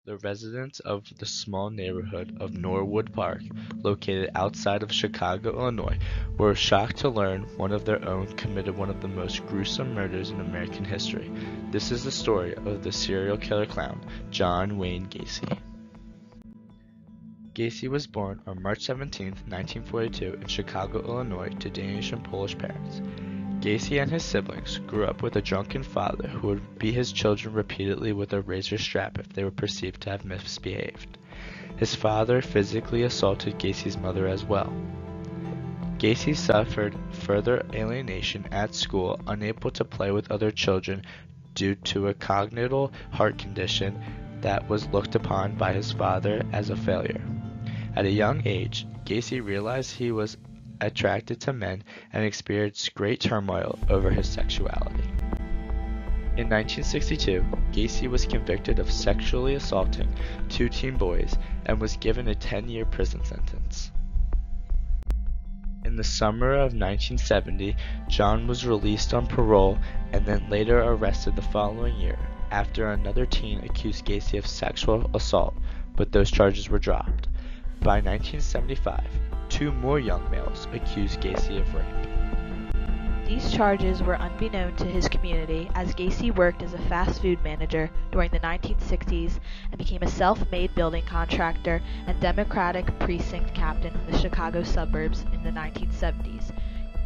The residents of the small neighborhood of Norwood Park, located outside of Chicago, Illinois, were shocked to learn one of their own committed one of the most gruesome murders in American history. This is the story of the serial killer clown, John Wayne Gacy. Gacy was born on March 17, 1942 in Chicago, Illinois to Danish and Polish parents. Gacy and his siblings grew up with a drunken father who would beat his children repeatedly with a razor strap if they were perceived to have misbehaved. His father physically assaulted Gacy's mother as well. Gacy suffered further alienation at school, unable to play with other children due to a congenital heart condition that was looked upon by his father as a failure. At a young age, Gacy realized he was attracted to men and experienced great turmoil over his sexuality. In 1962, Gacy was convicted of sexually assaulting two teen boys and was given a 10-year prison sentence. In the summer of 1970, John was released on parole and then later arrested the following year after another teen accused Gacy of sexual assault, but those charges were dropped. By 1975, two more young males accused Gacy of rape. These charges were unbeknown to his community, as Gacy worked as a fast food manager during the 1960s and became a self-made building contractor and Democratic precinct captain in the Chicago suburbs in the 1970s.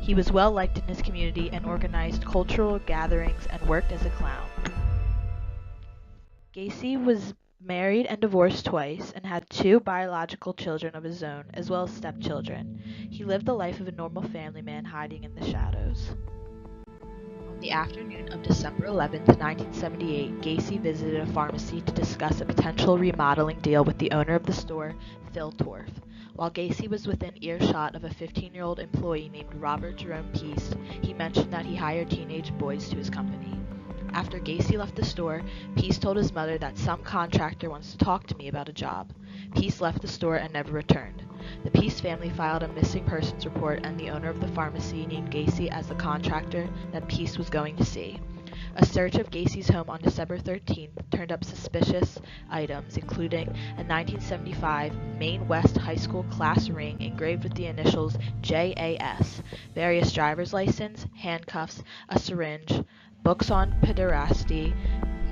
He was well liked in his community and organized cultural gatherings and worked as a clown. Gacy was married and divorced twice and had two biological children of his own, as well as stepchildren. He lived the life of a normal family man hiding in the shadows. On the afternoon of December 11, 1978, Gacy visited a pharmacy to discuss a potential remodeling deal with the owner of the store, Phil Torf. While Gacy was within earshot of a 15-year-old employee named Robert Jerome Peace, he mentioned that he hired teenage boys to his company. After Gacy left the store, Peace told his mother that some contractor wants to talk to me about a job. Peace left the store and never returned. The Peace family filed a missing persons report, and the owner of the pharmacy named Gacy as the contractor that Peace was going to see. A search of Gacy's home on December 13th turned up suspicious items, including a 1975 Maine West High School class ring engraved with the initials JAS, various driver's license, handcuffs, a syringe, books on pederasty,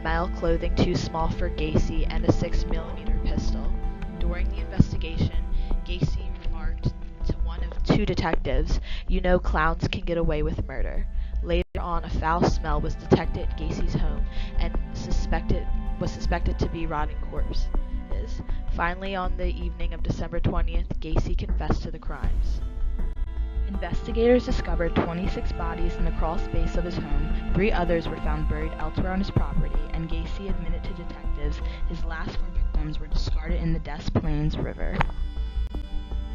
male clothing too small for Gacy, and a 6mm pistol. During the investigation, Gacy remarked to one of two detectives, "You know clowns can get away with murder." Later on, a foul smell was detected at Gacy's home and was suspected to be rotting corpses. Finally, on the evening of December 20th, Gacy confessed to the crimes. Investigators discovered 26 bodies in the crawl space of his home. 3 others were found buried elsewhere on his property, and Gacy admitted to detectives his last 4 victims were discarded in the Des Plaines River.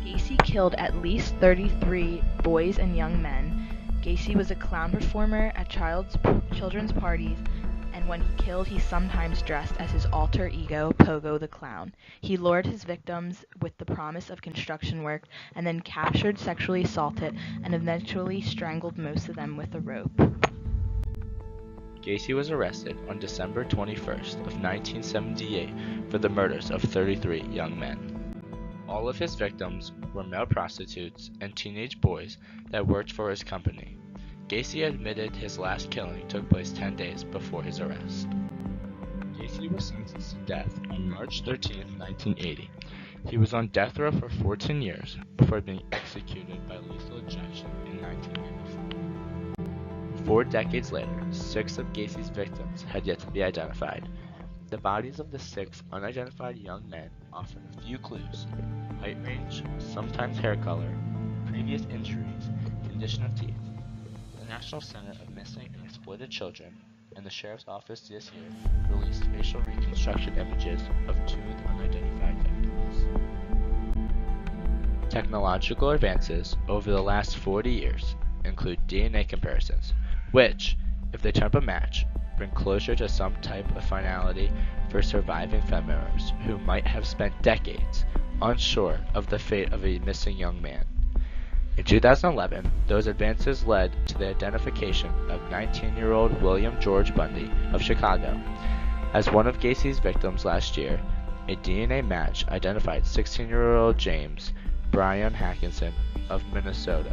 Gacy killed at least 33 boys and young men. Gacy was a clown performer at children's parties, and when he killed, he sometimes dressed as his alter ego, Pogo the Clown. He lured his victims with the promise of construction work, and then captured, sexually assaulted, and eventually strangled most of them with a rope. Gacy was arrested on December 21st of 1978 for the murders of 33 young men. All of his victims were male prostitutes and teenage boys that worked for his company. Gacy admitted his last killing took place 10 days before his arrest. Gacy was sentenced to death on March 13, 1980. He was on death row for 14 years before being executed by lethal injection in 1994. 4 decades later, 6 of Gacy's victims had yet to be identified. The bodies of the 6 unidentified young men offered a few clues: height range, sometimes hair color, previous injuries, condition of teeth. The National Center of Missing and Exploited Children and the Sheriff's Office this year released facial reconstruction images of 2 unidentified victims. Technological advances over the last 40 years include DNA comparisons, which, if they turn up a match, bring closure to some type of finality for surviving family members who might have spent decades unsure of the fate of a missing young man. In 2011, those advances led to the identification of 19-year-old William George Bundy of Chicago as one of Gacy's victims last year. A DNA match identified 16-year-old James Brian Hackinson of Minnesota